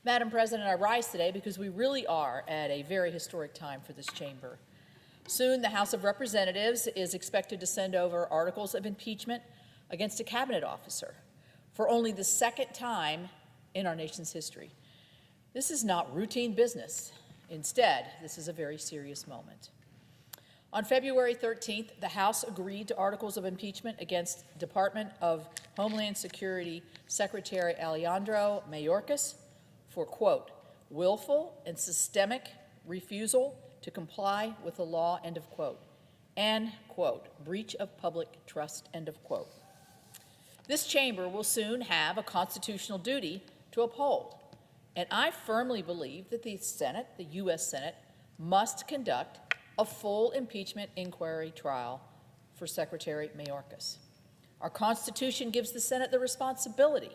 Madam President, I rise today because we really are at a very historic time for this chamber. Soon, the House of Representatives is expected to send over articles of impeachment against a cabinet officer for only the second time in our nation's history. This is not routine business. Instead, this is a very serious moment. On February 13th, the House agreed to articles of impeachment against Department of Homeland Security Secretary Alejandro Mayorkas for, quote, willful and systemic refusal to comply with the law, end of quote, and, quote, breach of public trust, end of quote. This chamber will soon have a constitutional duty to uphold, and I firmly believe that the Senate, the U.S. Senate, must conduct a full impeachment inquiry trial for Secretary Mayorkas. Our Constitution gives the Senate the responsibility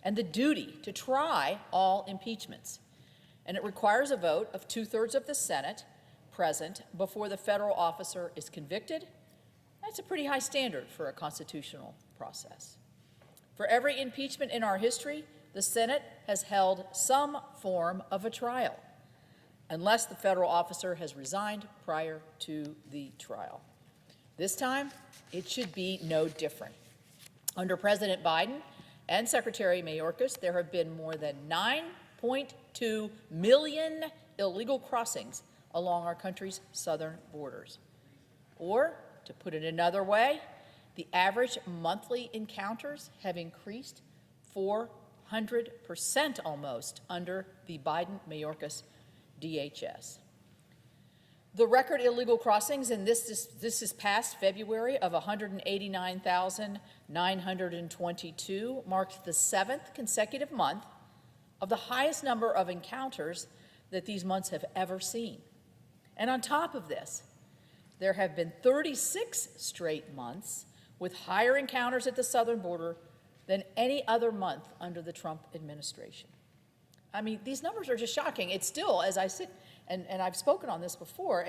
and the duty to try all impeachments, and it requires a vote of 2/3 of the Senate present before the federal officer is convicted. That's a pretty high standard for a constitutional process. For every impeachment in our history, the Senate has held some form of a trial, unless the federal officer has resigned prior to the trial. This time, it should be no different. Under President Biden and Secretary Mayorkas, there have been more than 9.2 million illegal crossings along our country's southern borders. Or, to put it another way, the average monthly encounters have increased 400% almost under the Biden-Mayorkas DHS. The record illegal crossings in this past February of 189,922 marked the 7th consecutive month of the highest number of encounters that these months have ever seen. And on top of this, there have been 36 straight months with higher encounters at the southern border than any other month under the Trump administration. I mean, these numbers are just shocking. It's still, as I sit, and I've spoken on this before,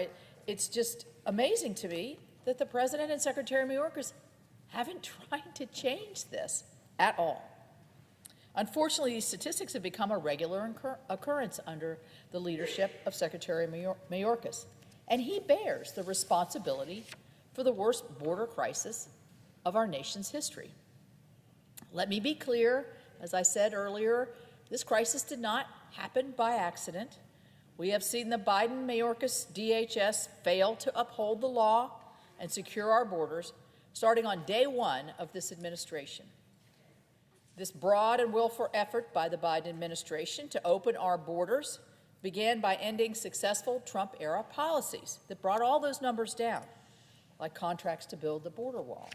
it's just amazing to me that the President and Secretary Mayorkas haven't tried to change this at all. Unfortunately, these statistics have become a regular occurrence under the leadership of Secretary Mayorkas, and he bears the responsibility for the worst border crisis of our nation's history. Let me be clear, as I said earlier, this crisis did not happen by accident. We have seen the Biden-Mayorkas DHS fail to uphold the law and secure our borders starting on day one of this administration. This broad and willful effort by the Biden administration to open our borders began by ending successful Trump-era policies that brought all those numbers down, like contracts to build the border wall.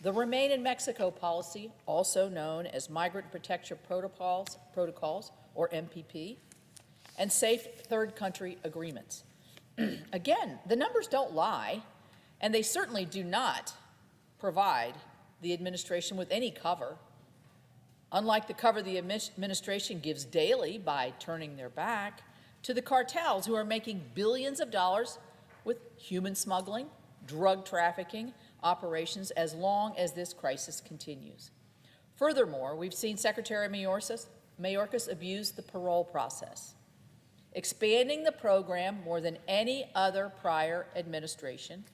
The Remain in Mexico policy, also known as Migrant Protection Protocols, or MPP, and Safe Third Country Agreements. Again, the numbers don't lie, and they certainly do not provide the administration with any cover. Unlike the cover the administration gives daily by turning their back to the cartels who are making billions of dollars with human smuggling, drug trafficking operations as long as this crisis continues. Furthermore, we've seen Secretary Mayorkas abuse the parole process, expanding the program more than any other prior administration,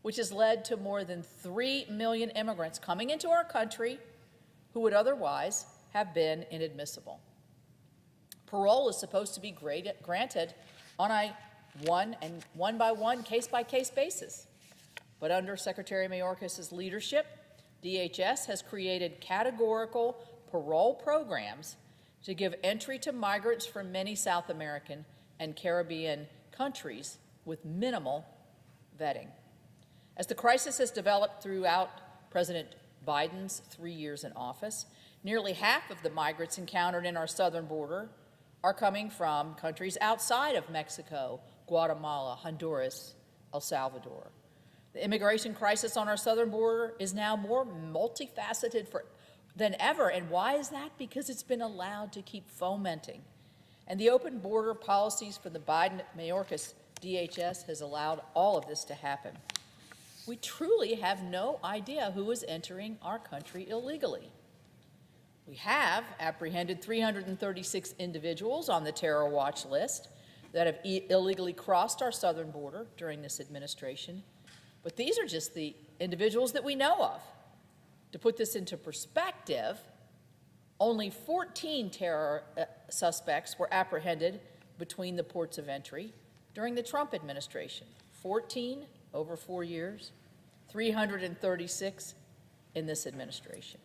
which has led to more than 3 million immigrants coming into our country who would otherwise have been inadmissible. Parole is supposed to be granted on a one-by-one, case-by-case basis. But under Secretary Mayorkas' leadership, DHS has created categorical parole programs to give entry to migrants from many South American and Caribbean countries with minimal vetting. As the crisis has developed throughout President Biden's 3 years in office, nearly half of the migrants encountered in our southern border are coming from countries outside of Mexico, Guatemala, Honduras, El Salvador. The immigration crisis on our southern border is now more multifaceted than ever. And why is that? Because it's been allowed to keep fomenting. And the open border policies for the Biden-Mayorkas DHS has allowed all of this to happen. We truly have no idea who is entering our country illegally. We have apprehended 336 individuals on the terror watch list that have illegally crossed our southern border during this administration. But these are just the individuals that we know of. To put this into perspective, only 14 terror suspects were apprehended between the ports of entry during the Trump administration. 14 over 4 years, 336 in this administration.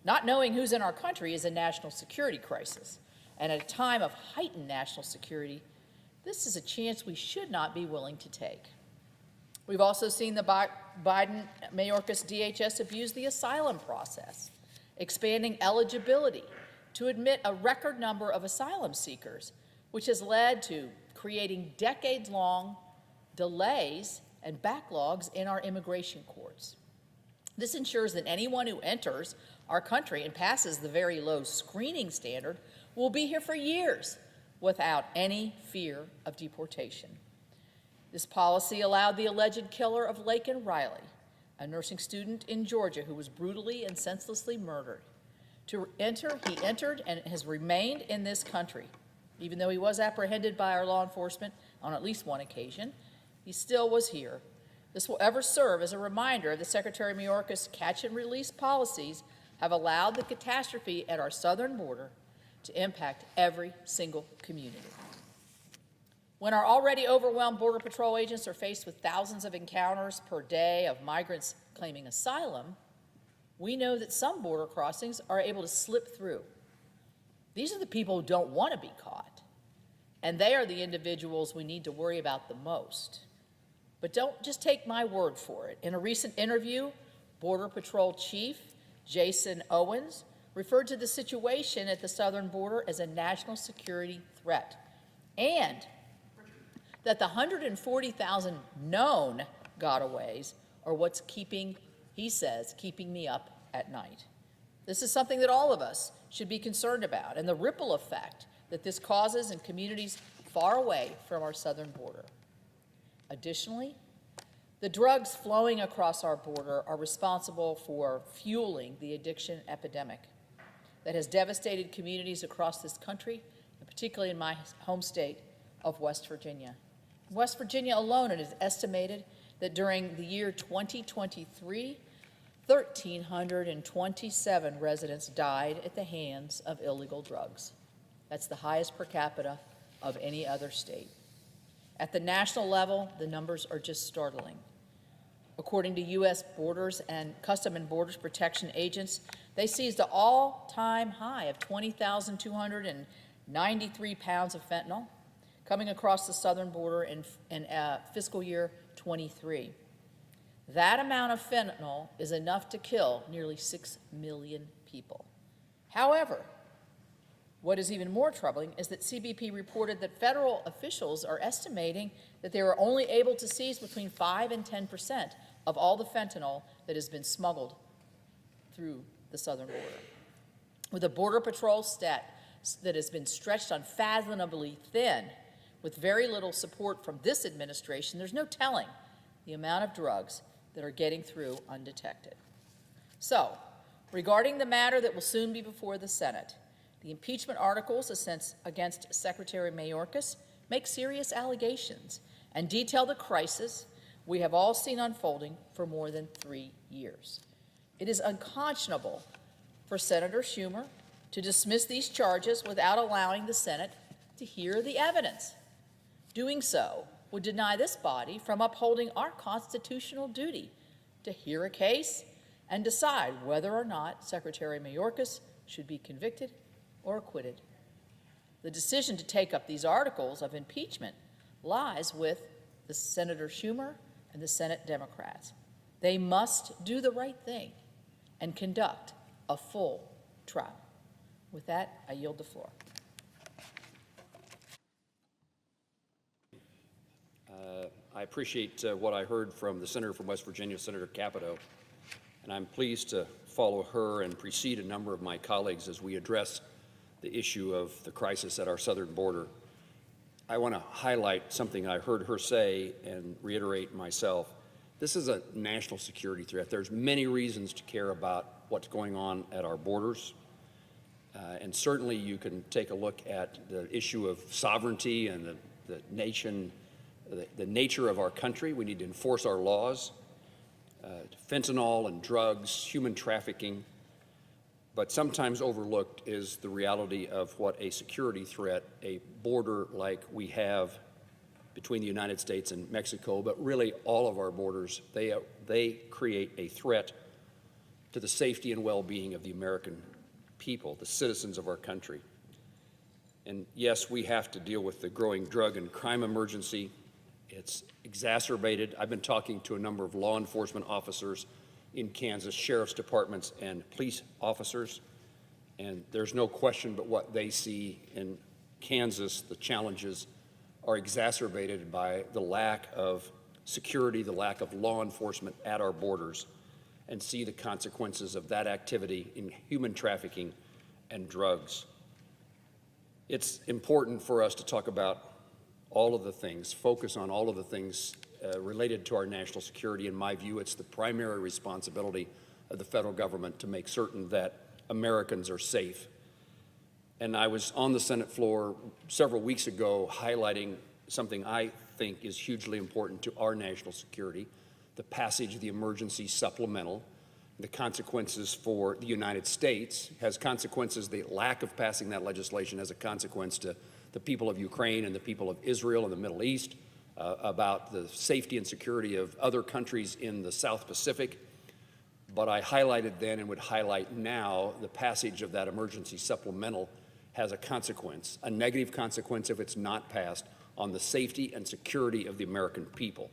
Not knowing who's in our country is a national security crisis. And at a time of heightened national security, this is a chance we should not be willing to take. We've also seen the Biden-Mayorkas DHS abuse the asylum process, expanding eligibility to admit a record number of asylum seekers, which has led to creating decades-long delays and backlogs in our immigration courts. This ensures that anyone who enters our country and passes the very low screening standard will be here for years without any fear of deportation. This policy allowed the alleged killer of Laken Riley, a nursing student in Georgia who was brutally and senselessly murdered, to enter. He entered and has remained in this country. Even though he was apprehended by our law enforcement on at least one occasion, he still was here. This will ever serve as a reminder that Secretary Mayorkas' catch and release policies have allowed the catastrophe at our southern border to impact every single community. When our already overwhelmed Border Patrol agents are faced with thousands of encounters per day of migrants claiming asylum, we know that some border crossings are able to slip through. These are the people who don't want to be caught, and they are the individuals we need to worry about the most. But don't just take my word for it. In a recent interview, Border Patrol Chief Jason Owens referred to the situation at the southern border as a national security threat, and that the 140,000 known gotaways are what's keeping, he says, keeping me up at night. This is something that all of us should be concerned about, and the ripple effect that this causes in communities far away from our southern border. Additionally, the drugs flowing across our border are responsible for fueling the addiction epidemic that has devastated communities across this country, and particularly in my home state of West Virginia. In West Virginia alone, it is estimated that during the year 2023, 1,327 residents died at the hands of illegal drugs. That's the highest per capita of any other state. At the national level, the numbers are just startling. According to U.S. Borders and Customs and Borders Protection agents, they seized an all-time high of 20,293 pounds of fentanyl coming across the southern border in fiscal year 23. That amount of fentanyl is enough to kill nearly 6 million people. However, what is even more troubling is that CBP reported that federal officials are estimating that they were only able to seize between 5 and 10% of all the fentanyl that has been smuggled through the southern border. With a Border Patrol stat that has been stretched unfathomably thin, with very little support from this administration, there's no telling the amount of drugs that are getting through undetected. So, regarding the matter that will soon be before the Senate, the impeachment articles against Secretary Mayorkas make serious allegations and detail the crisis we have all seen unfolding for more than 3 years. It is unconscionable for Senator Schumer to dismiss these charges without allowing the Senate to hear the evidence. Doing so would deny this body from upholding our constitutional duty to hear a case and decide whether or not Secretary Mayorkas should be convicted or acquitted. The decision to take up these articles of impeachment lies with the Senator Schumer and the Senate Democrats. They must do the right thing and conduct a full trial. With that, I yield the floor. I appreciate what I heard from the Senator from West Virginia, Senator Capito, and I'm pleased to follow her and precede a number of my colleagues as we address the issue of the crisis at our southern border. I want to highlight something I heard her say and reiterate myself. This is a national security threat. There's many reasons to care about what's going on at our borders. And certainly you can take a look at the issue of sovereignty and the nature of our country. We need to enforce our laws, fentanyl and drugs, human trafficking. But sometimes overlooked is the reality of what a security threat, a border like we have between the United States and Mexico, but really all of our borders, they create a threat to the safety and well-being of the American people, the citizens of our country. And yes, we have to deal with the growing drug and crime emergency. It's exacerbated. I've been talking to a number of law enforcement officers in Kansas, sheriff's departments and police officers, and there's no question but what they see in Kansas. The challenges are exacerbated by the lack of security, the lack of law enforcement at our borders, and see the consequences of that activity in human trafficking and drugs. It's important for us to talk about all of the things, focus on all of the things related to our national security. In my view, it's the primary responsibility of the federal government to make certain that Americans are safe. And I was on the Senate floor several weeks ago highlighting something I think is hugely important to our national security, the passage of the emergency supplemental. The consequences for the United States has consequences. The lack of passing that legislation has a consequence to the people of Ukraine and the people of Israel and the Middle East, about the safety and security of other countries in the South Pacific. But I highlighted then and would highlight now the passage of that emergency supplemental has a consequence, a negative consequence if it's not passed, on the safety and security of the American people.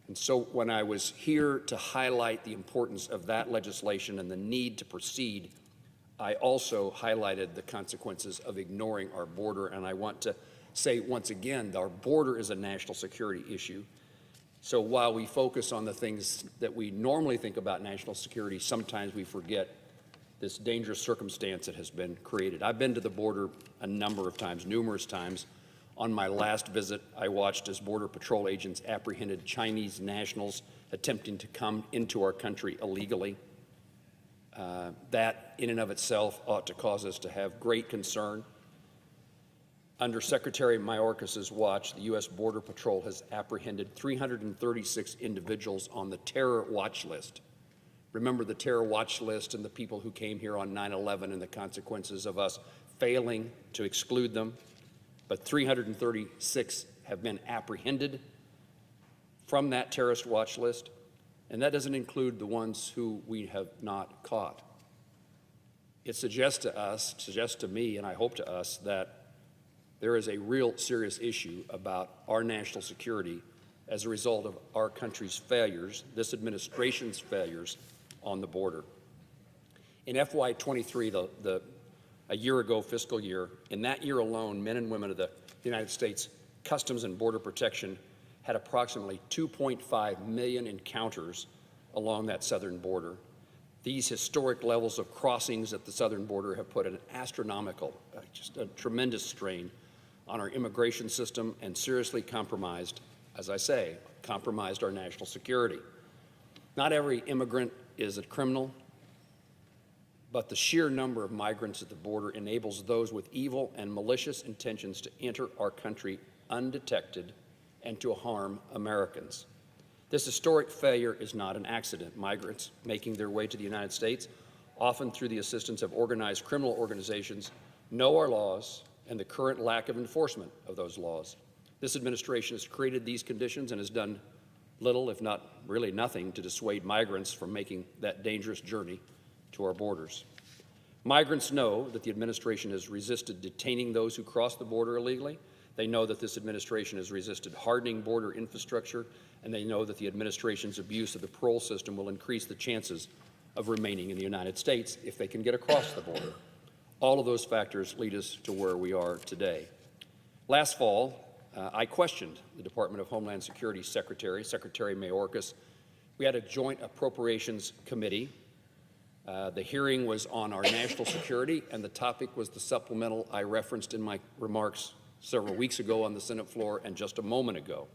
And so when I was here to highlight the importance of that legislation and the need to proceed, I also highlighted the consequences of ignoring our border. And I want to say once again, our border is a national security issue. So while we focus on the things that we normally think about national security, sometimes we forget this dangerous circumstance that has been created. I've been to the border a number of times, numerous times. On my last visit, I watched as Border Patrol agents apprehended Chinese nationals attempting to come into our country illegally. That in and of itself ought to cause us to have great concern. Under Secretary Mayorkas' watch, the U.S. Border Patrol has apprehended 336 individuals on the terror watch list. Remember the terror watch list and the people who came here on 9/11 and the consequences of us failing to exclude them. But 336 have been apprehended from that terrorist watch list, and that doesn't include the ones who we have not caught. It suggests to me, and I hope to us, that there is a real serious issue about our national security as a result of our country's failures, this administration's failures on the border. In FY23, a year ago fiscal year, in that year alone, men and women of the United States Customs and Border Protection had approximately 2.5 million encounters along that southern border. These historic levels of crossings at the southern border have put an astronomical, just a tremendous strain on our immigration system and seriously compromised, as I say, compromised our national security. Not every immigrant is a criminal, but the sheer number of migrants at the border enables those with evil and malicious intentions to enter our country undetected and to harm Americans. This historic failure is not an accident. Migrants making their way to the United States, often through the assistance of organized criminal organizations, know our laws and the current lack of enforcement of those laws. This administration has created these conditions and has done little, if not really nothing, to dissuade migrants from making that dangerous journey to our borders. Migrants know that the administration has resisted detaining those who cross the border illegally. They know that this administration has resisted hardening border infrastructure, and they know that the administration's abuse of the parole system will increase the chances of remaining in the United States if they can get across the border. All of those factors lead us to where we are today. Last fall, I questioned the Department of Homeland Security Secretary Mayorkas. We had a joint appropriations committee. The hearing was on our national security, and the topic was the supplemental I referenced in my remarks several weeks ago on the Senate floor and just a moment ago.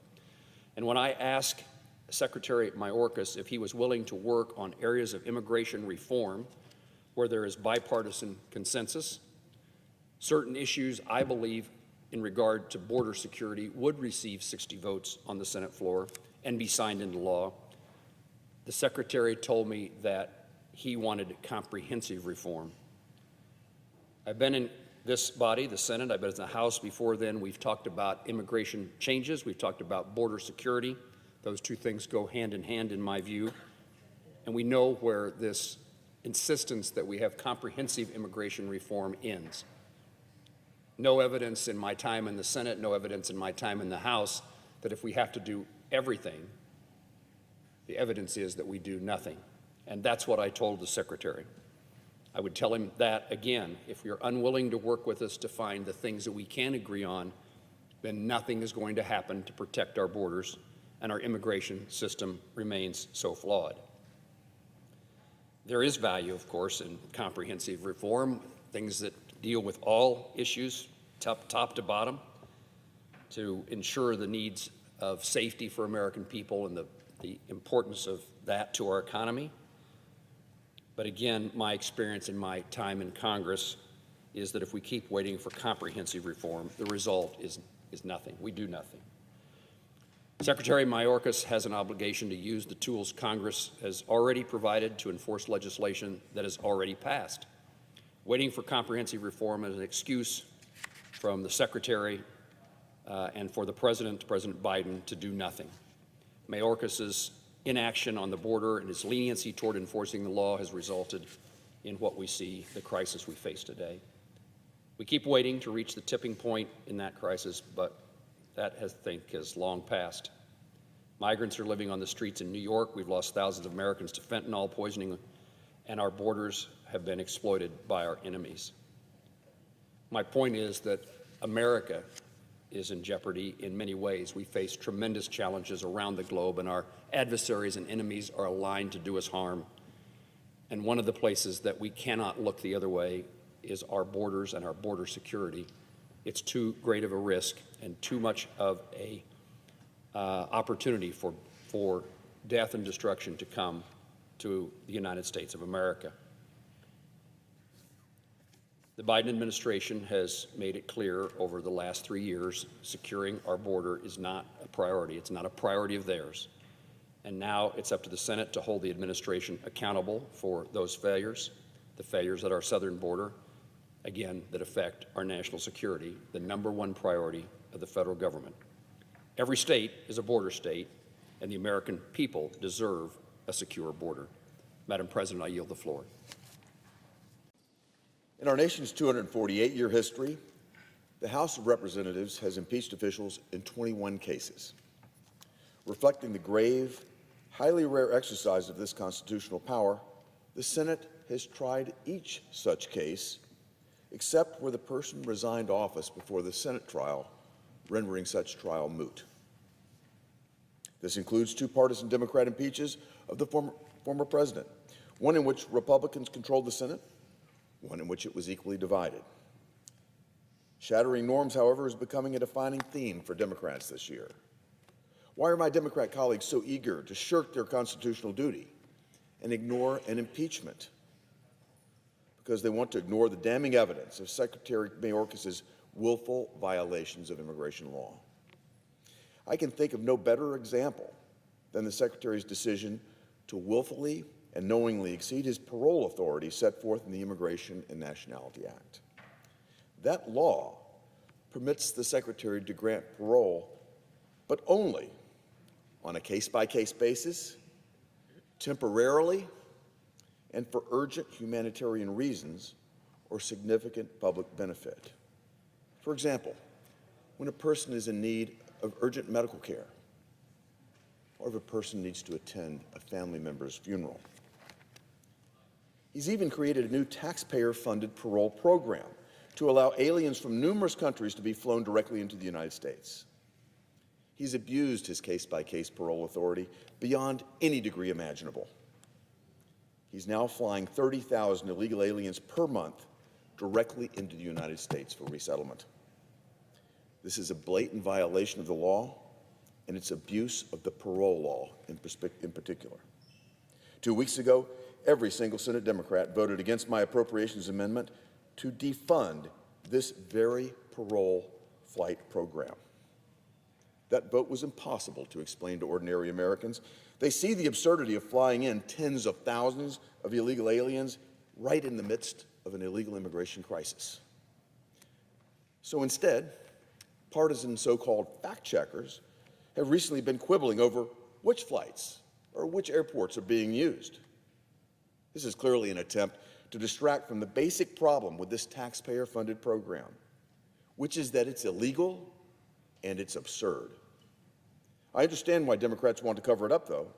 And when I asked Secretary Mayorkas if he was willing to work on areas of immigration reform where there is bipartisan consensus, Certain issues, I believe, in regard to border security would receive 60 votes on the Senate floor and be signed into law. The Secretary told me that he wanted comprehensive reform. I've been in this body, the Senate, I've been in the House before then. We've talked about immigration changes. We've talked about border security. Those two things go hand in hand, in my view. And we know where this insistence that we have comprehensive immigration reform ends. No evidence in my time in the Senate, no evidence in my time in the House that if we have to do everything, the evidence is that we do nothing. And that's what I told the Secretary. I would tell him that again. If you're unwilling to work with us to find the things that we can agree on, then nothing is going to happen to protect our borders, and our immigration system remains so flawed. There is value, of course, in comprehensive reform, things that deal with all issues, top to bottom, to ensure the needs of safety for American people and the importance of that to our economy. But again, my experience in my time in Congress is that if we keep waiting for comprehensive reform, the result is nothing. We do nothing. Secretary Mayorkas has an obligation to use the tools Congress has already provided to enforce legislation that is already passed. Waiting for comprehensive reform is an excuse from the Secretary and for the President Biden, to do nothing. Mayorkas's inaction on the border and his leniency toward enforcing the law has resulted in what we see, the crisis we face today. We keep waiting to reach the tipping point in that crisis, but that, I think, has long passed. Migrants are living on the streets in New York. We've lost thousands of Americans to fentanyl poisoning, and our borders have been exploited by our enemies. My point is that America is in jeopardy in many ways. We face tremendous challenges around the globe, and our adversaries and enemies are aligned to do us harm. And one of the places that we cannot look the other way is our borders and our border security. It's too great of a risk and too much of a opportunity for death and destruction to come to the United States of America. The Biden administration has made it clear over the last 3 years, securing our border is not a priority. It's not a priority of theirs. And now it's up to the Senate to hold the administration accountable for those failures, the failures at our southern border, again, that affect our national security, the #1 priority of the federal government. Every state is a border state, and the American people deserve a secure border. Madam President, I yield the floor. In our nation's 248-year history, the House of Representatives has impeached officials in 21 cases. Reflecting the grave, highly rare exercise of this constitutional power, the Senate has tried each such case, except where the person resigned office before the Senate trial, rendering such trial moot. This includes two partisan Democrat impeaches of the former president, one in which Republicans controlled the Senate, one in which it was equally divided. Shattering norms, however, is becoming a defining theme for Democrats this year. Why are my Democrat colleagues so eager to shirk their constitutional duty and ignore an impeachment? Because they want to ignore the damning evidence of Secretary Mayorkas' willful violations of immigration law. I can think of no better example than the Secretary's decision to willfully and knowingly exceed his parole authority set forth in the Immigration and Nationality Act. That law permits the Secretary to grant parole, but only on a case-by-case basis, temporarily, and for urgent humanitarian reasons or significant public benefit. For example, when a person is in need of urgent medical care, or if a person needs to attend a family member's funeral. He's even created a new taxpayer-funded parole program to allow aliens from numerous countries to be flown directly into the United States. He's abused his case-by-case parole authority beyond any degree imaginable. He's now flying 30,000 illegal aliens per month directly into the United States for resettlement. This is a blatant violation of the law, and it's abuse of the parole law in particular. 2 weeks ago, every single Senate Democrat voted against my appropriations amendment to defund this very parole flight program. That vote was impossible to explain to ordinary Americans. They see the absurdity of flying in tens of thousands of illegal aliens right in the midst of an illegal immigration crisis. So instead, partisan so-called fact-checkers have recently been quibbling over which flights or which airports are being used. This is clearly an attempt to distract from the basic problem with this taxpayer-funded program, which is that it's illegal and it's absurd. I understand why Democrats want to cover it up, though.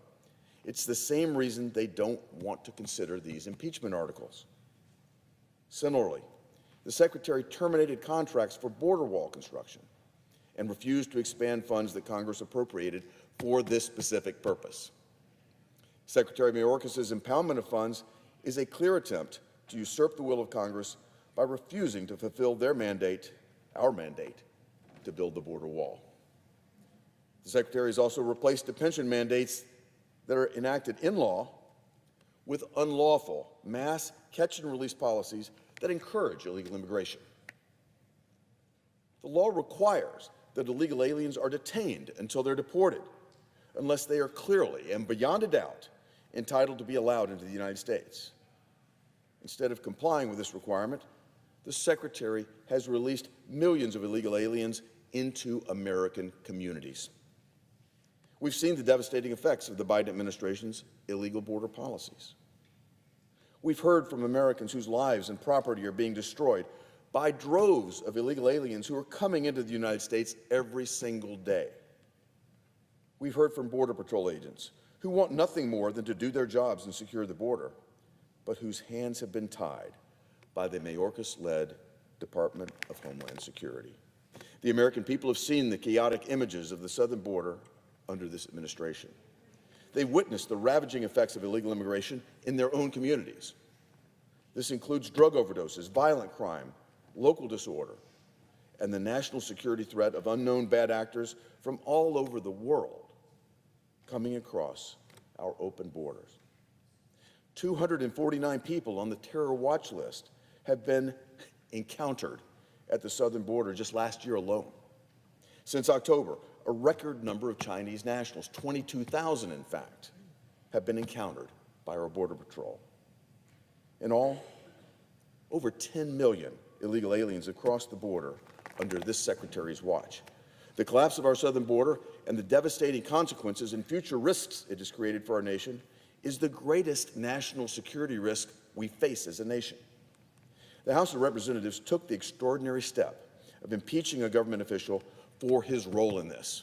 It's the same reason they don't want to consider these impeachment articles. Similarly, the Secretary terminated contracts for border wall construction and refused to expand funds that Congress appropriated for this specific purpose. Secretary Mayorkas' impoundment of funds is a clear attempt to usurp the will of Congress by refusing to fulfill their mandate, our mandate, to build the border wall. The Secretary has also replaced the pension mandates that are enacted in law with unlawful mass catch-and-release policies that encourage illegal immigration. The law requires that illegal aliens are detained until they're deported, unless they are clearly and beyond a doubt entitled to be allowed into the United States. Instead of complying with this requirement, the Secretary has released millions of illegal aliens into American communities. We've seen the devastating effects of the Biden administration's illegal border policies. We've heard from Americans whose lives and property are being destroyed by droves of illegal aliens who are coming into the United States every single day. We've heard from Border Patrol agents who want nothing more than to do their jobs and secure the border, but whose hands have been tied by the Mayorkas-led Department of Homeland Security. The American people have seen the chaotic images of the southern border under this administration. They witnessed the ravaging effects of illegal immigration in their own communities. This includes drug overdoses, violent crime, local disorder, and the national security threat of unknown bad actors from all over the world coming across our open borders. 249 people on the terror watch list have been encountered at the southern border just last year alone. Since October, a record number of Chinese nationals, 22,000 in fact, have been encountered by our Border Patrol. In all, over 10 million illegal aliens have crossed the border under this Secretary's watch. The collapse of our southern border and the devastating consequences and future risks it has created for our nation is the greatest national security risk we face as a nation. The House of Representatives took the extraordinary step of impeaching a government official for his role in this.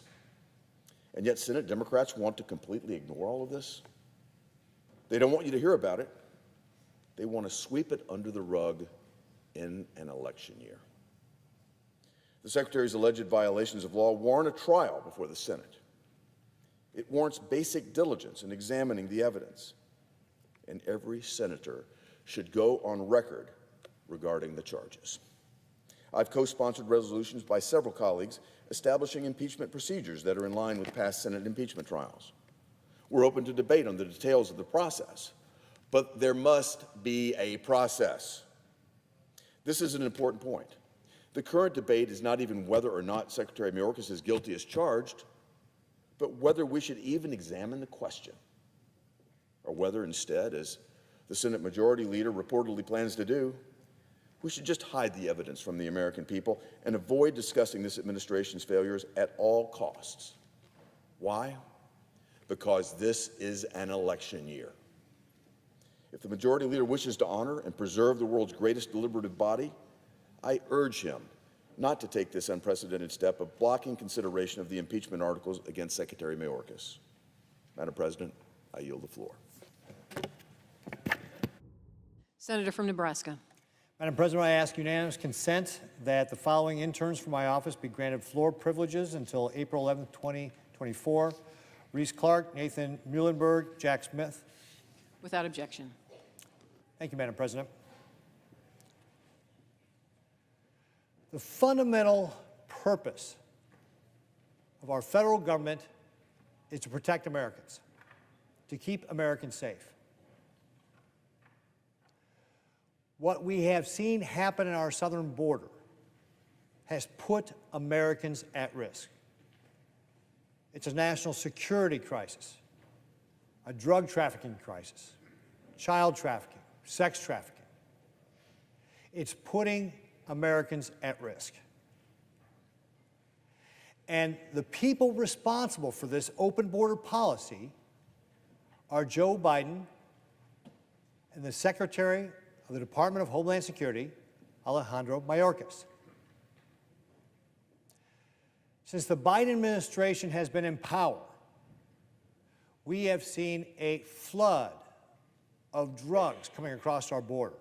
And yet Senate Democrats want to completely ignore all of this. They don't want you to hear about it. They want to sweep it under the rug in an election year. The Secretary's alleged violations of law warrant a trial before the Senate. It warrants basic diligence in examining the evidence. And every senator should go on record regarding the charges. I've co-sponsored resolutions by several colleagues establishing impeachment procedures that are in line with past Senate impeachment trials. We're open to debate on the details of the process, but there must be a process. This is an important point. The current debate is not even whether or not Secretary Mayorkas is guilty as charged, but whether we should even examine the question, or whether instead, as the Senate Majority Leader reportedly plans to do, we should just hide the evidence from the American people and avoid discussing this administration's failures at all costs. Why? Because this is an election year. If the Majority Leader wishes to honor and preserve the world's greatest deliberative body, I urge him not to take this unprecedented step of blocking consideration of the impeachment articles against Secretary Mayorkas. Madam President, I yield the floor. Senator from Nebraska. Madam President, I ask unanimous consent that the following interns for my office be granted floor privileges until April 11, 2024. Reese Clark, Nathan Muhlenberg, Jack Smith. Without objection. Thank you, Madam President. The fundamental purpose of our federal government is to protect Americans, to keep Americans safe. What we have seen happen in our southern border has put Americans at risk. It's a national security crisis, a drug trafficking crisis, child trafficking, sex trafficking. It's putting Americans at risk. And the people responsible for this open border policy are Joe Biden and the Secretary of the Department of Homeland Security, Alejandro Mayorkas. Since the Biden administration has been in power, we have seen a flood of drugs coming across our border.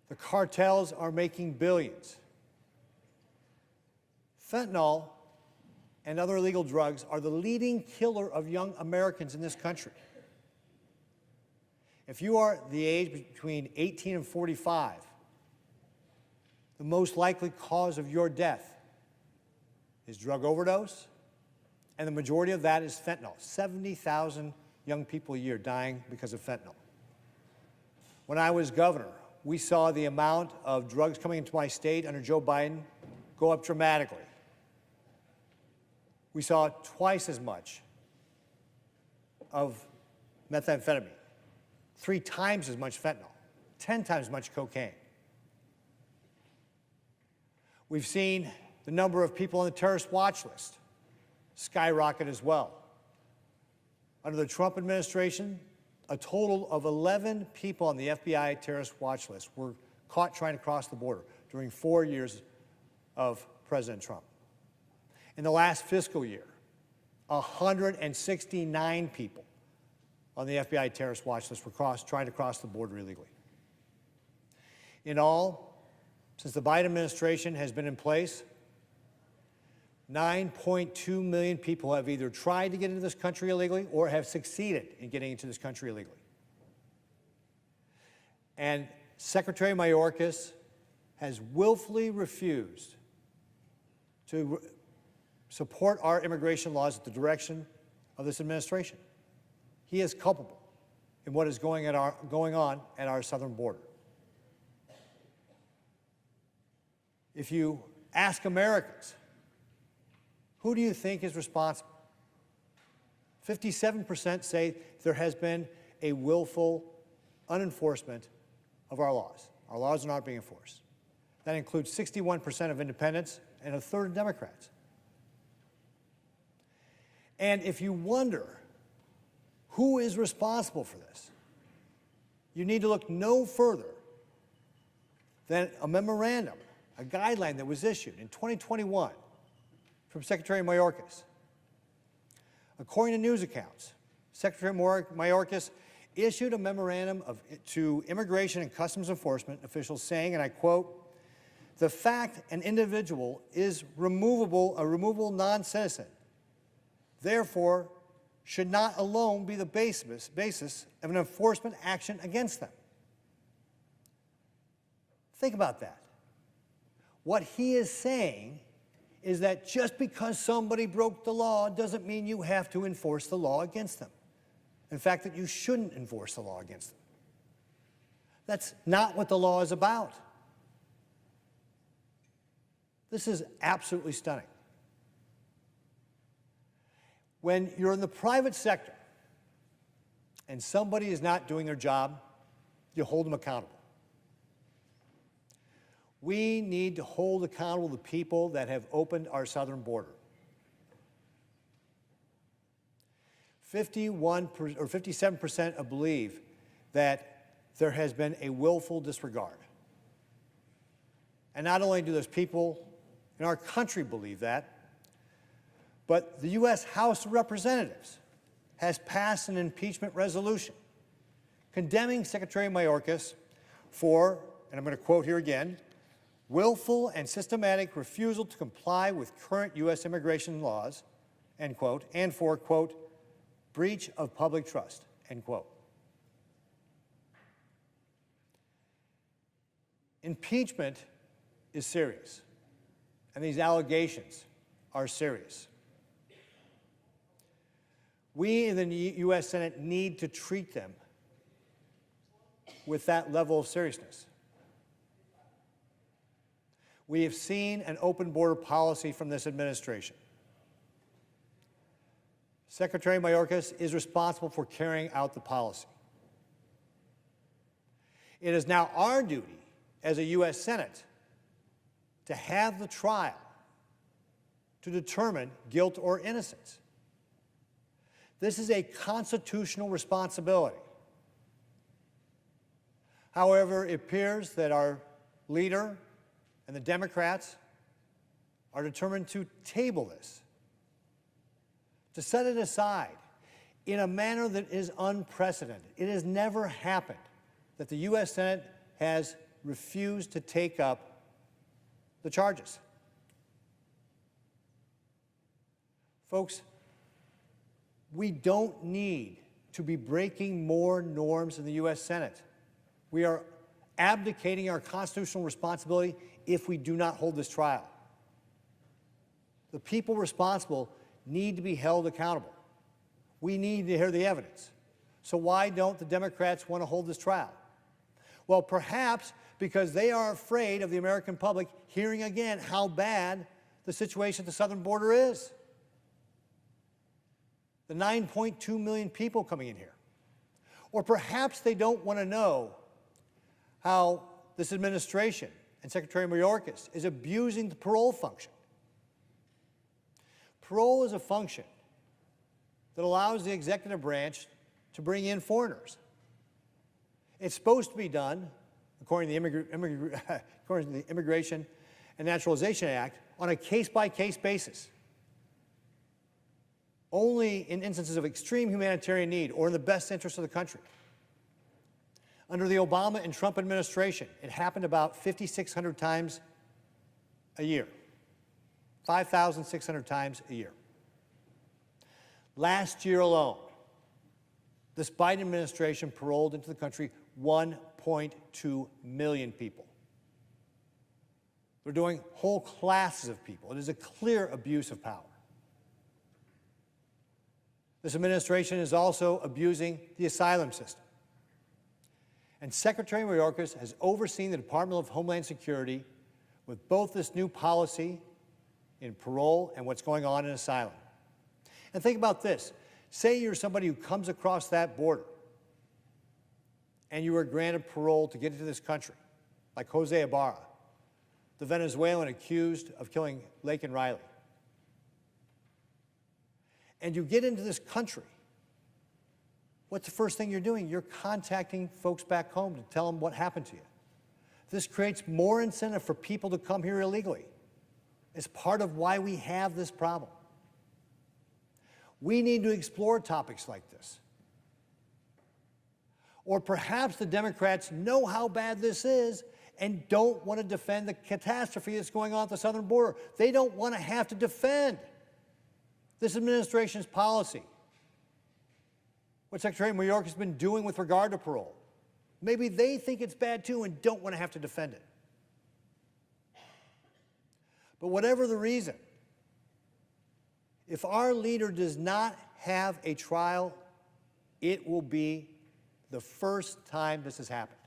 The cartels are making billions. Fentanyl and other illegal drugs are the leading killer of young Americans in this country. If you are the age between 18 and 45, the most likely cause of your death is drug overdose, and the majority of that is fentanyl. 70,000 young people a year dying because of fentanyl. When I was governor, we saw the amount of drugs coming into my state under Joe Biden go up dramatically. We saw twice as much of methamphetamine, 3 times as much fentanyl, 10 times as much cocaine. We've seen the number of people on the terrorist watch list skyrocket as well. Under the Trump administration, a total of 11 people on the FBI terrorist watch list were caught trying to cross the border during 4 years of President Trump. In the last fiscal year, 169 people on the FBI terrorist watch list were trying to cross the border illegally. In all, since the Biden administration has been in place, 9.2 million people have either tried to get into this country illegally or have succeeded in getting into this country illegally. And Secretary Mayorkas has willfully refused to support our immigration laws at the direction of this administration. He is culpable in what is going on at our southern border. If you ask Americans, who do you think is responsible? 57% say there has been a willful unenforcement of our laws. Our laws are not being enforced. That includes 61% of independents and a third of Democrats. And if you wonder who is responsible for this, you need to look no further than a memorandum, a guideline that was issued in 2021 from Secretary Mayorkas. According to news accounts, Secretary Mayorkas issued a memorandum to Immigration and Customs Enforcement officials saying, and I quote, "The fact an individual is a removable non-citizen, therefore should not alone be the basis of an enforcement action against them." Think about that. What he is saying is that just because somebody broke the law doesn't mean you have to enforce the law against them. In fact, that you shouldn't enforce the law against them. That's not what the law is about. This is absolutely stunning. When you're in the private sector and somebody is not doing their job, you hold them accountable. We need to hold accountable the people that have opened our southern border. 57% believe that there has been a willful disregard. And not only do those people in our country believe that, but the U.S. House of Representatives has passed an impeachment resolution condemning Secretary Mayorkas for, and I'm going to quote here again, willful and systematic refusal to comply with current U.S. immigration laws, end quote, and for, quote, breach of public trust, end quote. Impeachment is serious, and these allegations are serious. We in the U.S. Senate need to treat them with that level of seriousness. We have seen an open border policy from this administration. Secretary Mayorkas is responsible for carrying out the policy. It is now our duty as a U.S. Senate to have the trial to determine guilt or innocence. This is a constitutional responsibility. However, it appears that our leader and the Democrats are determined to table this, to set it aside in a manner that is unprecedented. It has never happened that the U.S. Senate has refused to take up the charges. Folks, we don't need to be breaking more norms in the U.S. Senate. We are abdicating our constitutional responsibility if we do not hold this trial. The people responsible need to be held accountable. We need to hear the evidence. So why don't the Democrats want to hold this trial? Well, perhaps because they are afraid of the American public hearing again how bad the situation at the southern border is. The 9.2 million people coming in here. Or perhaps they don't want to know how this administration and Secretary Mayorkas is abusing the parole function. Parole is a function that allows the executive branch to bring in foreigners. It's supposed to be done, according to the Immigration and Naturalization Act, on a case-by-case basis. Only in instances of extreme humanitarian need or in the best interest of the country. Under the Obama and Trump administration, it happened about 5,600 times a year. 5,600 times a year. Last year alone, this Biden administration paroled into the country 1.2 million people. They're doing whole classes of people. It is a clear abuse of power. This administration is also abusing the asylum system. And Secretary Mayorkas has overseen the Department of Homeland Security with both this new policy in parole and what's going on in asylum. And think about this. Say you're somebody who comes across that border and you were granted parole to get into this country, like Jose Ibarra, the Venezuelan accused of killing Lake and Riley. And you get into this country, what's the first thing you're doing? You're contacting folks back home to tell them what happened to you. This creates more incentive for people to come here illegally. It's part of why we have this problem. We need to explore topics like this. Or perhaps the Democrats know how bad this is and don't want to defend the catastrophe that's going on at the southern border. They don't want to have to defend this administration's policy, what Secretary Mayorkas has been doing with regard to parole. Maybe they think it's bad too and don't want to have to defend it. But whatever the reason, if our leader does not have a trial, it will be the first time this has happened.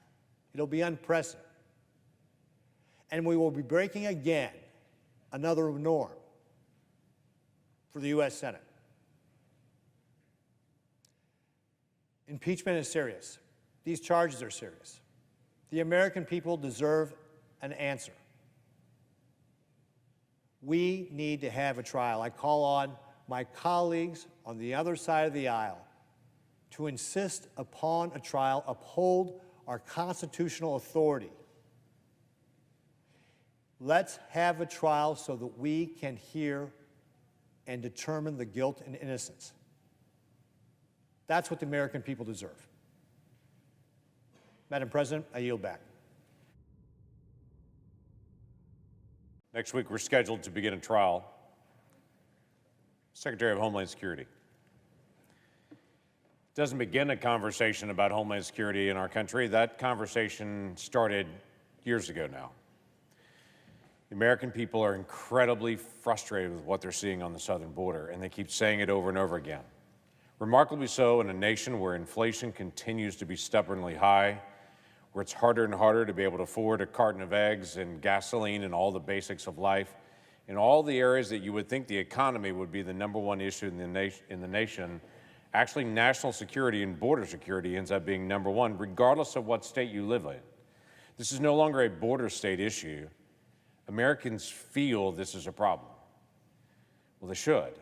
It'll be unprecedented. And we will be breaking again another norm for the U.S. Senate. Impeachment is serious. These charges are serious. The American people deserve an answer. We need to have a trial. I call on my colleagues on the other side of the aisle to insist upon a trial, uphold our constitutional authority. Let's have a trial so that we can hear and determine the guilt and innocence. That's what the American people deserve. Madam President, I yield back. Next week, we're scheduled to begin a trial. Secretary of Homeland Security. It doesn't begin a conversation about Homeland Security in our country. That conversation started years ago now. The American people are incredibly frustrated with what they're seeing on the southern border, and they keep saying it over and over again. Remarkably so in a nation where inflation continues to be stubbornly high, where it's harder and harder to be able to afford a carton of eggs and gasoline and all the basics of life. In all the areas that you would think the economy would be the #1 issue in the nation, actually national security and border security ends up being #1, regardless of what state you live in. This is no longer a border state issue. Americans feel this is a problem. Well, they should.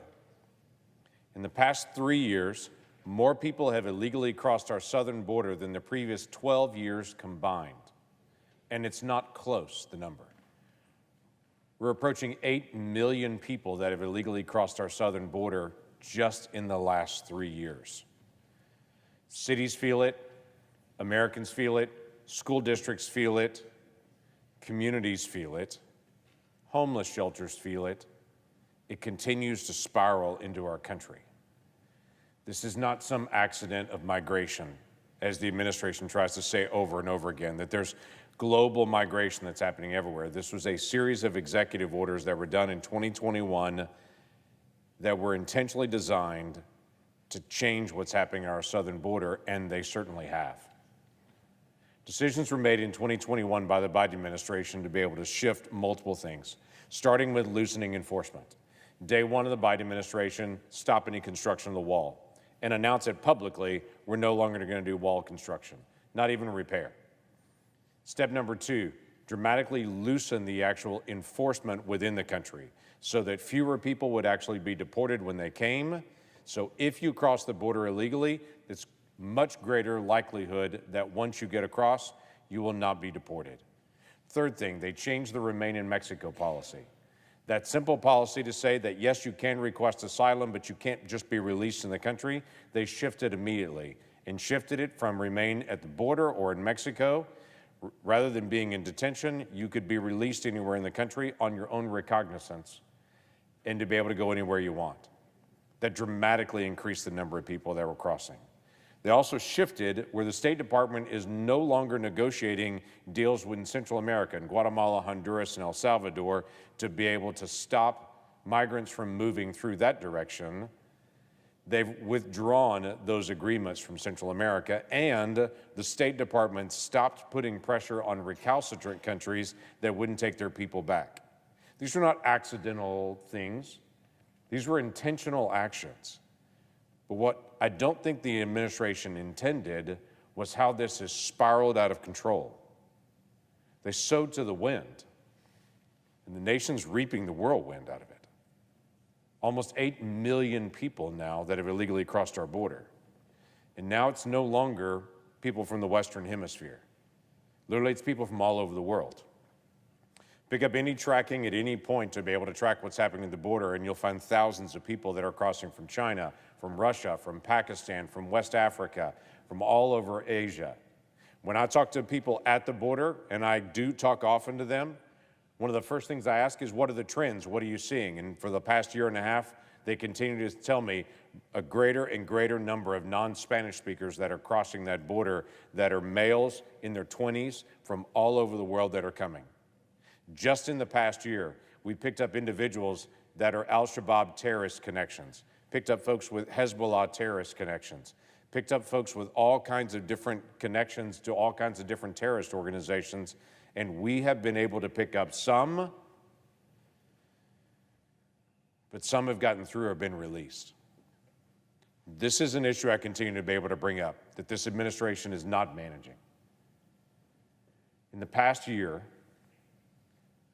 In the past 3 years, more people have illegally crossed our southern border than the previous 12 years combined. And it's not close, the number. We're approaching 8 million people that have illegally crossed our southern border just in the last 3 years. Cities feel it, Americans feel it, school districts feel it, communities feel it, homeless shelters feel it. It continues to spiral into our country. This is not some accident of migration, as the administration tries to say over and over again, that there's global migration that's happening everywhere. This was a series of executive orders that were done in 2021 that were intentionally designed to change what's happening at our southern border, and they certainly have. Decisions were made in 2021 by the Biden administration to be able to shift multiple things, starting with loosening enforcement. Day one of the Biden administration, stop any construction of the wall and announce it publicly, we're no longer going to do wall construction, not even repair. Step number 2, dramatically loosen the actual enforcement within the country so that fewer people would actually be deported when they came. So if you cross the border illegally, it's much greater likelihood that once you get across, you will not be deported. Third thing, they changed the Remain in Mexico policy. That simple policy to say that, yes, you can request asylum, but you can't just be released in the country, they shifted immediately and shifted it from remain at the border or in Mexico. Rather than being in detention, you could be released anywhere in the country on your own recognizance and to be able to go anywhere you want. That dramatically increased the number of people that were crossing. They also shifted where the State Department is no longer negotiating deals with Central America and Guatemala, Honduras, and El Salvador to be able to stop migrants from moving through that direction. They've withdrawn those agreements from Central America, and the State Department stopped putting pressure on recalcitrant countries that wouldn't take their people back. These were not accidental things. These were intentional actions. But what I don't think the administration intended was how this has spiraled out of control. They sowed to the wind, and the nation's reaping the whirlwind out of it. Almost 8 million people now that have illegally crossed our border. And now it's no longer people from the Western Hemisphere. Literally, it's people from all over the world. Pick up any tracking at any point to be able to track what's happening at the border, and you'll find thousands of people that are crossing from China, from Russia, from Pakistan, from West Africa, from all over Asia. When I talk to people at the border, and I do talk often to them, one of the first things I ask is, what are the trends? What are you seeing? And for the past year and a half, they continue to tell me a greater and greater number of non-Spanish speakers that are crossing that border that are males in their 20s from all over the world that are coming. Just in the past year, we picked up individuals that are al-Shabaab terrorist connections, picked up folks with Hezbollah terrorist connections, picked up folks with all kinds of different connections to all kinds of different terrorist organizations, and we have been able to pick up some, but some have gotten through or been released. This is an issue I continue to be able to bring up, that this administration is not managing. In the past year,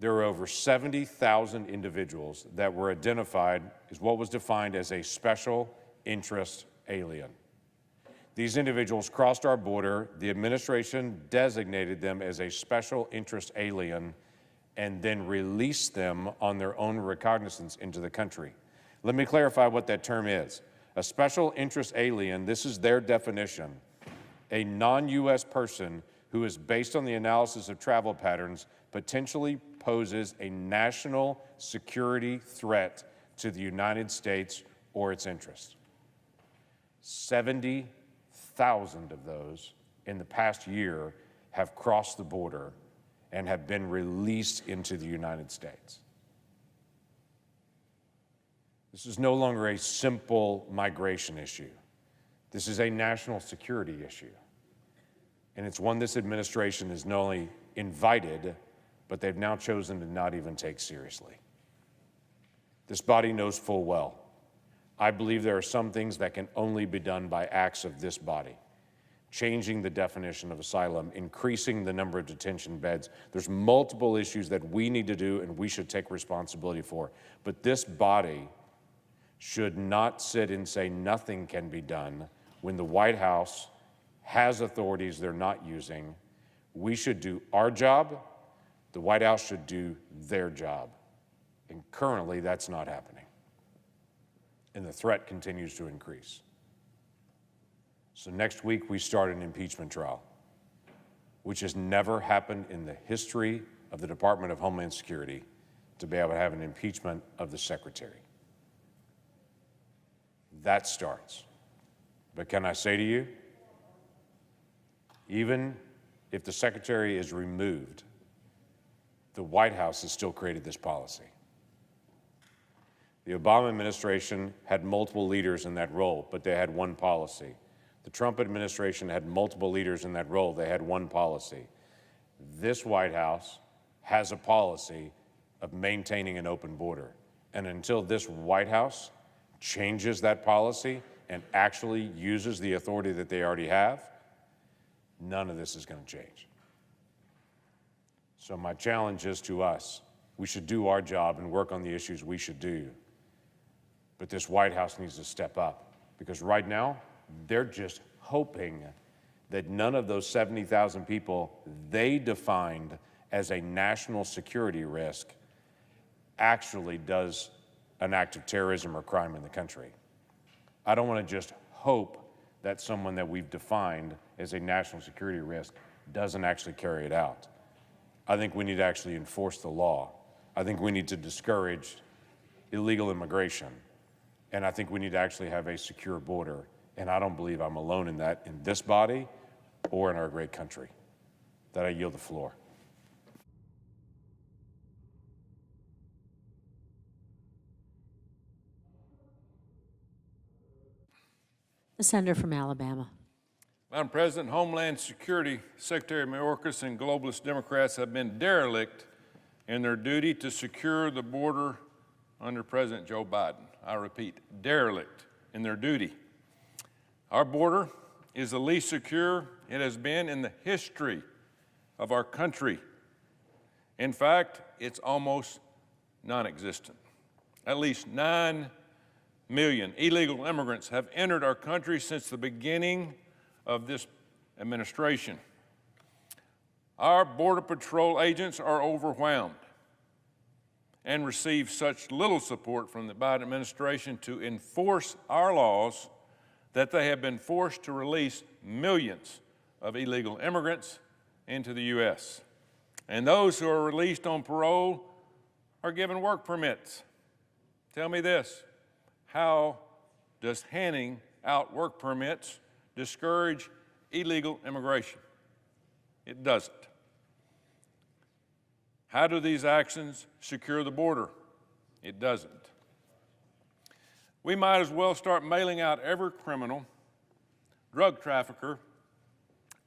there were over 70,000 individuals that were identified as what was defined as a special interest alien. These individuals crossed our border. The administration designated them as a special interest alien and then released them on their own recognizance into the country. Let me clarify what that term is. A special interest alien, this is their definition, a non-U.S. person who is based on the analysis of travel patterns potentially poses a national security threat to the United States or its interests. 70,000 of those in the past year have crossed the border and have been released into the United States. This is no longer a simple migration issue. This is a national security issue. And it's one this administration is not only invited, but they've now chosen to not even take seriously. This body knows full well. I believe there are some things that can only be done by acts of this body. Changing the definition of asylum, increasing the number of detention beds. There's multiple issues that we need to do and we should take responsibility for. But this body should not sit and say nothing can be done when the White House has authorities they're not using. We should do our job. The White House should do their job. And currently, that's not happening. And the threat continues to increase. So next week, we start an impeachment trial, which has never happened in the history of the Department of Homeland Security to be able to have an impeachment of the Secretary. That starts. But can I say to you, even if the Secretary is removed, the White House has still created this policy. The Obama administration had multiple leaders in that role, but they had one policy. The Trump administration had multiple leaders in that role. They had one policy. This White House has a policy of maintaining an open border. And until this White House changes that policy and actually uses the authority that they already have, none of this is going to change. So my challenge is to us. We should do our job and work on the issues we should do. But this White House needs to step up, because right now, they're just hoping that none of those 70,000 people they defined as a national security risk actually does an act of terrorism or crime in the country. I don't want to just hope that someone that we've defined as a national security risk doesn't actually carry it out. I think we need to actually enforce the law. I think we need to discourage illegal immigration. And I think we need to actually have a secure border. And I don't believe I'm alone in that in this body or in our great country. That I yield the floor. The senator from Alabama. Madam President, Homeland Security Secretary Mayorkas and globalist Democrats have been derelict in their duty to secure the border under President Joe Biden. I repeat, derelict in their duty. Our border is the least secure it has been in the history of our country. In fact, it's almost non-existent. At least 9 million illegal immigrants have entered our country since the beginning of this administration. Our Border Patrol agents are overwhelmed and receive such little support from the Biden administration to enforce our laws that they have been forced to release millions of illegal immigrants into the U.S. And those who are released on parole are given work permits. Tell me this, how does handing out work permits discourage illegal immigration? It doesn't. How do these actions secure the border? It doesn't. We might as well start mailing out every criminal, drug trafficker,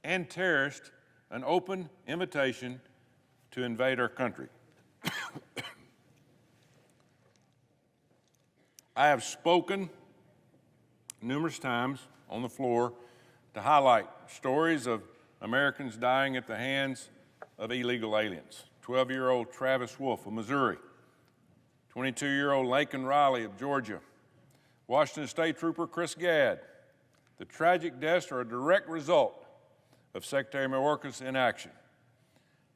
and terrorist an open invitation to invade our country. I have spoken numerous times on the floor to highlight stories of Americans dying at the hands of illegal aliens. 12-year-old Travis Wolf of Missouri, 22-year-old Laken Riley of Georgia, Washington State Trooper Chris Gadd. The tragic deaths are a direct result of Secretary Mayorkas' inaction.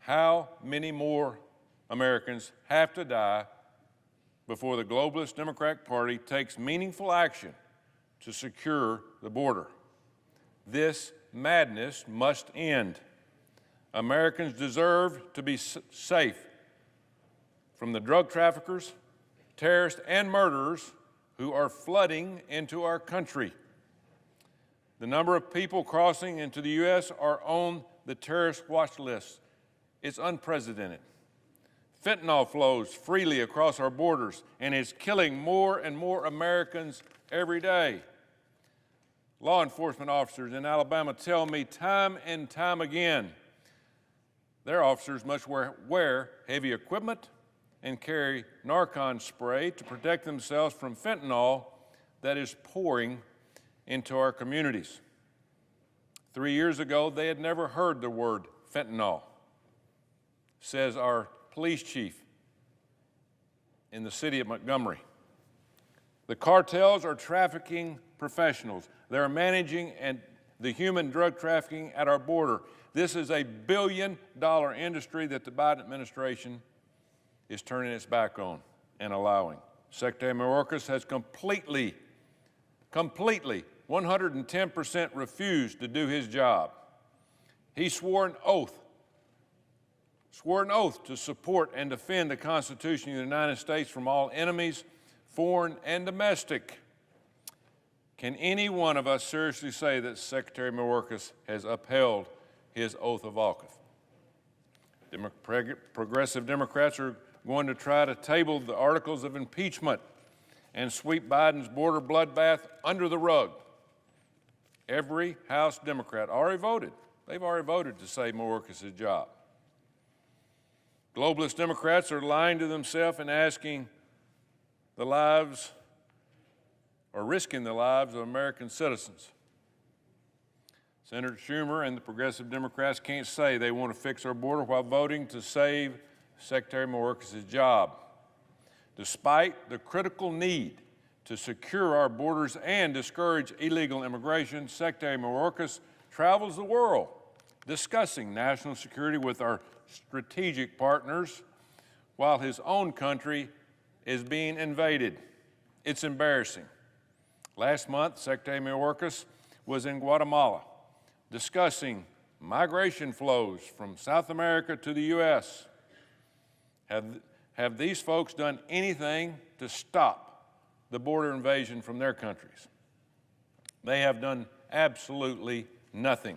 How many more Americans have to die before the globalist Democratic Party takes meaningful action to secure the border? This madness must end. Americans deserve to be safe from the drug traffickers, terrorists, and murderers who are flooding into our country. The number of people crossing into the U.S. are on the terrorist watch list. It's unprecedented. Fentanyl flows freely across our borders and is killing more and more Americans every day. law enforcement officers in Alabama tell me time and time again their officers must wear heavy equipment and carry narcan spray to protect themselves from fentanyl that is pouring into our communities. 3 years ago, they had never heard the word fentanyl, says our police chief in the city of Montgomery. The cartels are trafficking professionals. They're managing the human drug trafficking at our border. This is a billion-dollar industry that the Biden administration is turning its back on and allowing. Secretary Mayorkas has completely, 110% refused to do his job. He swore an oath to support and defend the Constitution of the United States from all enemies, foreign and domestic. Can any one of us seriously say that Secretary Mayorkas has upheld his oath of office? Progressive Democrats are going to try to table the articles of impeachment and sweep Biden's border bloodbath under the rug. Every House Democrat already voted. They've already voted to save Mayorkas' job. Globalist Democrats are lying to themselves and asking the lives or risking the lives of American citizens. Senator Schumer and the Progressive Democrats can't say they want to fix our border while voting to save Secretary Mayorkas' job. Despite the critical need to secure our borders and discourage illegal immigration, Secretary Mayorkas travels the world discussing national security with our strategic partners while his own country is being invaded. It's embarrassing. Last month, Secretary Mayorkas was in Guatemala discussing migration flows from South America to the U.S. Have these folks done anything to stop the border invasion from their countries? They have done absolutely nothing.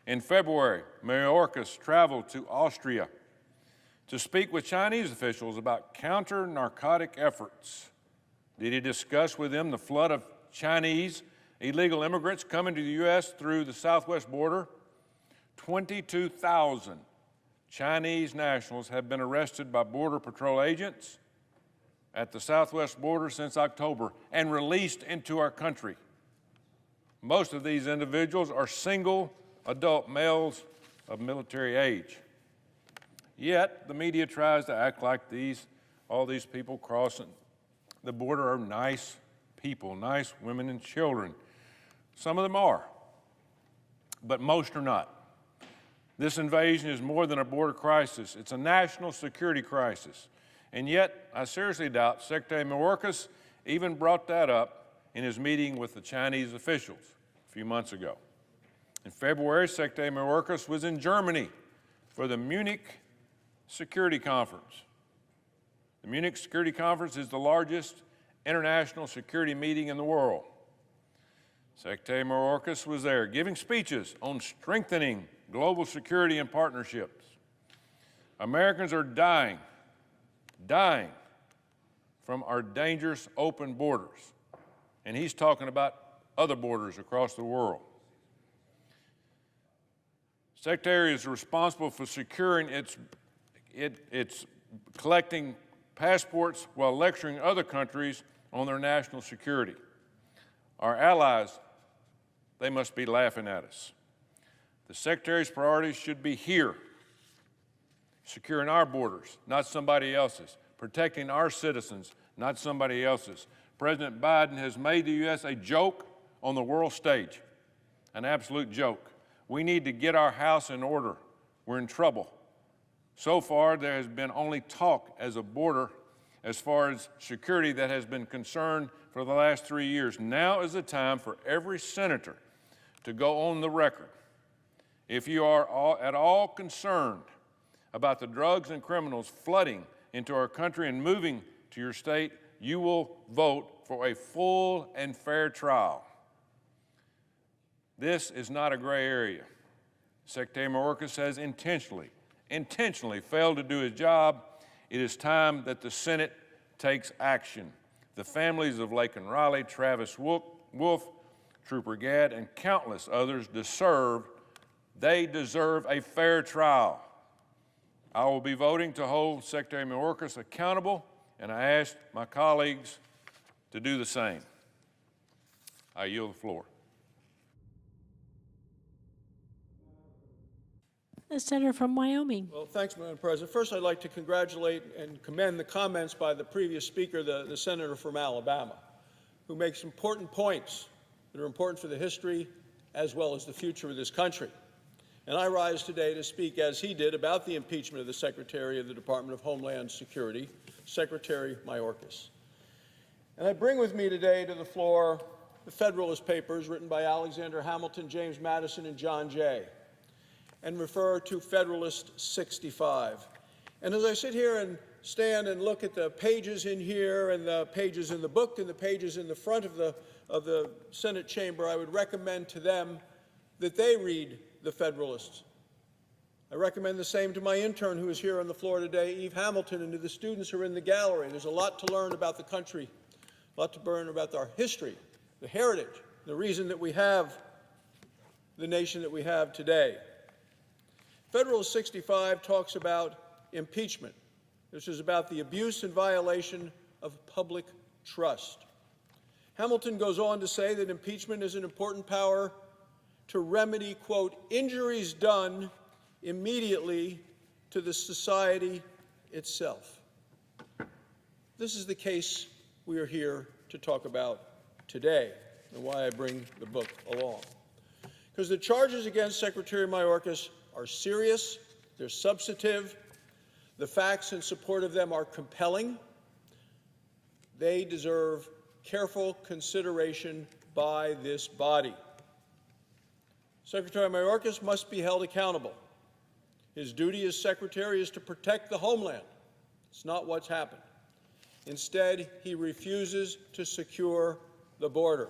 In February, Mayorkas traveled to Austria to speak with Chinese officials about counter-narcotic efforts. Did he discuss with them the flood of Chinese illegal immigrants coming to the U.S. through the southwest border? 22,000 Chinese nationals have been arrested by Border Patrol agents at the southwest border since October and released into our country. Most of these individuals are single adult males of military age. Yet the media tries to act like all these people crossing the border are nice people, nice women and children. Some of them are, but most are not. This invasion is more than a border crisis. It's a national security crisis. And yet, I seriously doubt Secretary Mayorkas even brought that up in his meeting with the Chinese officials a few months ago. In February, Secretary Mayorkas was in Germany for the Munich Security Conference. The Munich Security Conference is the largest international security meeting in the world. Secretary Mayorkas was there giving speeches on strengthening global security and partnerships. Americans are dying from our dangerous open borders. And he's talking about other borders across the world. Secretary is responsible for securing its collecting passports while lecturing other countries on their national security. Our allies, they must be laughing at us. The Secretary's priorities should be here, securing our borders, not somebody else's, protecting our citizens, not somebody else's. President Biden has made the U.S. a joke on the world stage, an absolute joke. We need to get our house in order. We're in trouble. So far, there has been only talk as a border as far as security that has been concerned for the last 3 years. Now is the time for every senator to go on the record. If you are at all concerned about the drugs and criminals flooding into our country and moving to your state, you will vote for a full and fair trial. This is not a gray area. Secretary Mayorkas has intentionally failed to do his job. It is time that the Senate takes action. The families of Laken Riley, Travis Wolf, Trooper Gadd, and countless others deserve a fair trial. I will be voting to hold Secretary Mayorkas accountable, and I ask my colleagues to do the same. I yield the floor. The senator from Wyoming. Well, thanks, Madam President. First, I'd like to congratulate and commend the comments by the previous speaker, the senator from Alabama, who makes important points that are important for the history as well as the future of this country. And I rise today to speak, as he did, about the impeachment of the Secretary of the Department of Homeland Security, Secretary Mayorkas. And I bring with me today to the floor the Federalist Papers written by Alexander Hamilton, James Madison, and John Jay, and refer to Federalist 65. And as I sit here and stand and look at the pages in here and the pages in the book and the pages in the front of the Senate chamber, I would recommend to them that they read the Federalists. I recommend the same to my intern who is here on the floor today, Eve Hamilton, and to the students who are in the gallery. There's a lot to learn about the country, a lot to learn about our history, the heritage, the reason that we have the nation that we have today. Federalist 65 talks about impeachment. This is about the abuse and violation of public trust. Hamilton goes on to say that impeachment is an important power to remedy, quote, injuries done immediately to the society itself. This is the case we are here to talk about today, and why I bring the book along. Because the charges against Secretary Mayorkas are serious, they're substantive, the facts in support of them are compelling, they deserve careful consideration by this body. Secretary Mayorkas must be held accountable. His duty as Secretary is to protect the homeland. It's not what's happened. Instead, he refuses to secure the border.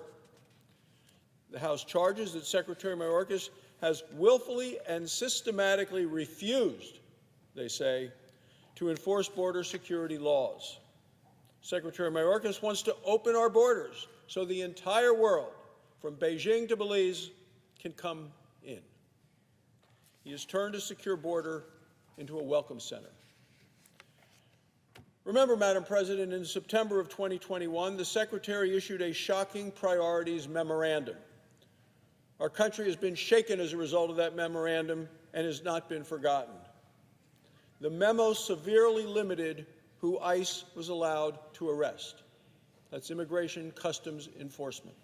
The House charges that Secretary Mayorkas has willfully and systematically refused, they say, to enforce border security laws. Secretary Mayorkas wants to open our borders so the entire world, from Beijing to Belize, can come in. He has turned a secure border into a welcome center. Remember, Madam President, in September of 2021, the Secretary issued a shocking priorities memorandum. Our country has been shaken as a result of that memorandum and has not been forgotten. The memo severely limited who ICE was allowed to arrest. That's Immigration Customs Enforcement.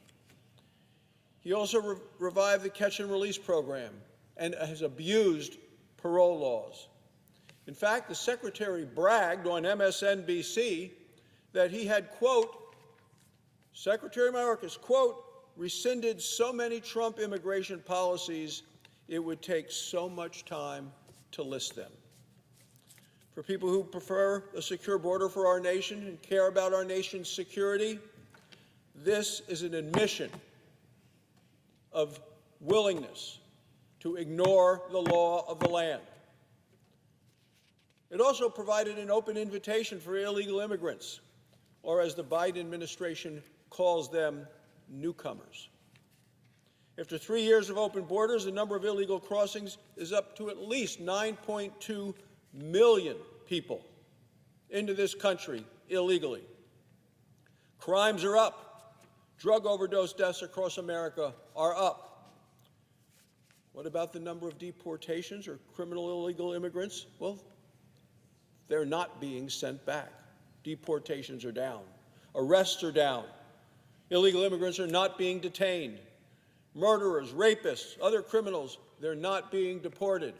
He also revived the catch and release program and has abused parole laws. In fact, the Secretary bragged on MSNBC that he had, quote, Secretary Mayorkas, quote, rescinded so many Trump immigration policies, it would take so much time to list them. For people who prefer a secure border for our nation and care about our nation's security, this is an admission of willingness to ignore the law of the land. It also provided an open invitation for illegal immigrants, or as the Biden administration calls them, newcomers. After 3 years of open borders, the number of illegal crossings is up to at least 9.2 million people into this country illegally. Crimes are up. Drug overdose deaths across America are up. What about the number of deportations or criminal illegal immigrants? Well, they're not being sent back. Deportations are down. Arrests are down. Illegal immigrants are not being detained. Murderers, rapists, other criminals, they're not being deported.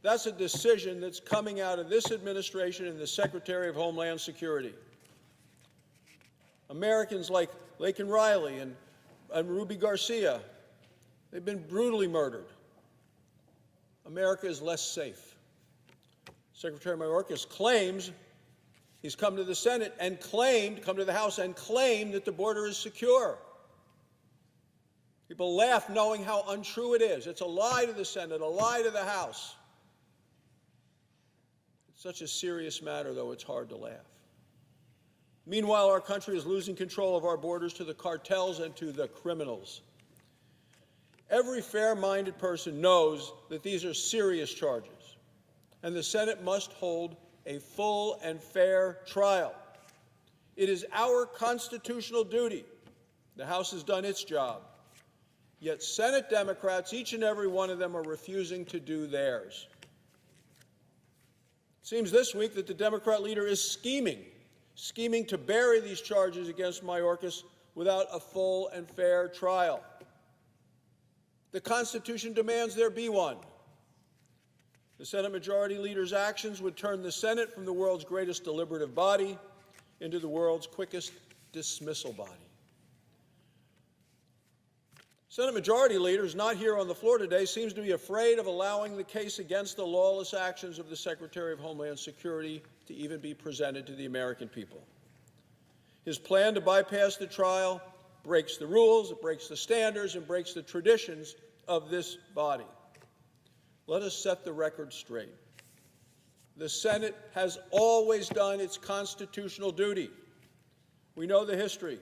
That's a decision that's coming out of this administration and the Secretary of Homeland Security. Americans like Laken Riley and Ruby Garcia, they've been brutally murdered. America is less safe. Secretary Mayorkas claims he's come to the Senate and come to the House and claimed that the border is secure. People laugh knowing how untrue it is. It's a lie to the Senate, a lie to the House. It's such a serious matter, though, it's hard to laugh. Meanwhile, our country is losing control of our borders to the cartels and to the criminals. Every fair-minded person knows that these are serious charges, and the Senate must hold a full and fair trial. It is our constitutional duty. The House has done its job. Yet Senate Democrats, each and every one of them, are refusing to do theirs. It seems this week that the Democrat leader is scheming to bury these charges against Mayorkas without a full and fair trial. The Constitution demands there be one. The Senate Majority Leader's actions would turn the Senate from the world's greatest deliberative body into the world's quickest dismissal body. Senate Majority Leader, who's not here on the floor today, seems to be afraid of allowing the case against the lawless actions of the Secretary of Homeland Security to even be presented to the American people. His plan to bypass the trial breaks the rules, it breaks the standards, and breaks the traditions of this body. Let us set the record straight. The Senate has always done its constitutional duty. We know the history.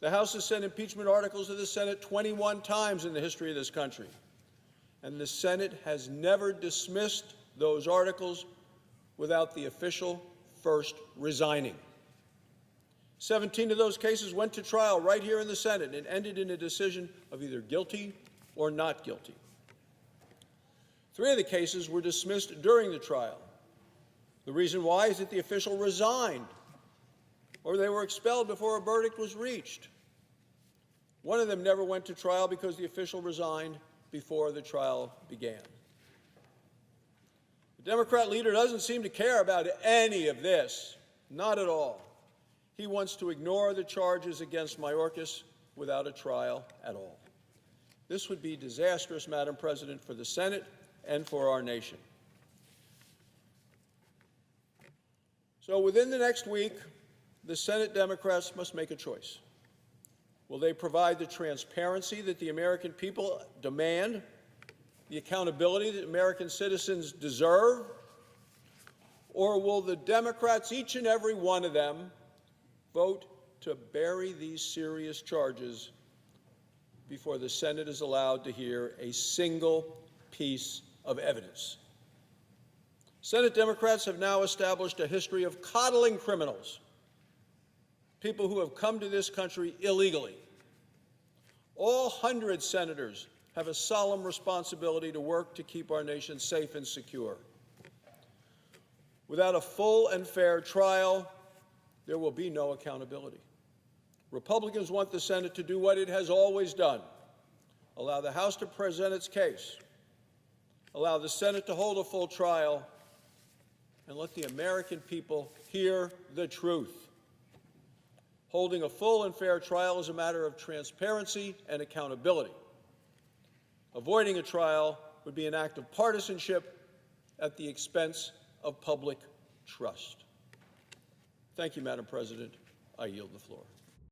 The House has sent impeachment articles to the Senate 21 times in the history of this country, and the Senate has never dismissed those articles without the official first resigning. 17 of those cases went to trial right here in the Senate and ended in a decision of either guilty or not guilty. 3 of the cases were dismissed during the trial. The reason why is that the official resigned or they were expelled before a verdict was reached. 1 of them never went to trial because the official resigned before the trial began. The Democrat leader doesn't seem to care about any of this, not at all. He wants to ignore the charges against Mayorkas without a trial at all. This would be disastrous, Madam President, for the Senate and for our nation. So within the next week, the Senate Democrats must make a choice. Will they provide the transparency that the American people demand, the accountability that American citizens deserve, or will the Democrats, each and every one of them, vote to bury these serious charges before the Senate is allowed to hear a single piece of evidence? Senate Democrats have now established a history of coddling criminals, people who have come to this country illegally. All 100 senators have a solemn responsibility to work to keep our nation safe and secure. Without a full and fair trial, there will be no accountability. Republicans want the Senate to do what it has always done: allow the House to present its case, allow the Senate to hold a full trial, and let the American people hear the truth. Holding a full and fair trial is a matter of transparency and accountability. Avoiding a trial would be an act of partisanship at the expense of public trust. Thank you, Madam President. I yield the floor.